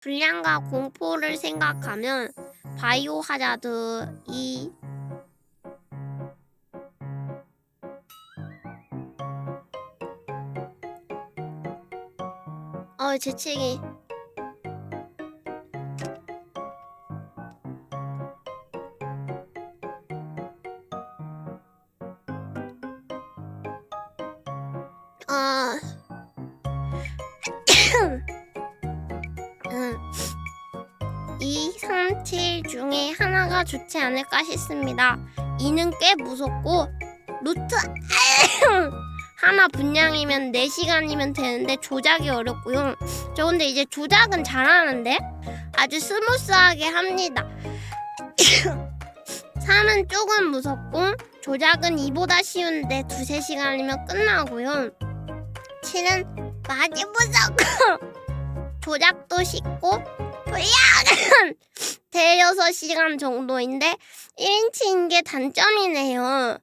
불량과 공포를 생각하면 바이오 하자드 2 재채기. 이 3, 7 중에 하나가 좋지 않을까 싶습니다. 2는 꽤 무섭고 루트 하나 분량이면 4시간이면 되는데 조작이 어렵고요. 저 근데 이제 조작은 잘하는데 아주 스무스하게 합니다. 3은 조금 무섭고 조작은 2보다 쉬운데 2-3시간이면 끝나고요. 7은 많이 무섭고 조작도 쉽고 분량은 대여섯 시간 정도인데 1인칭인 게 단점이네요.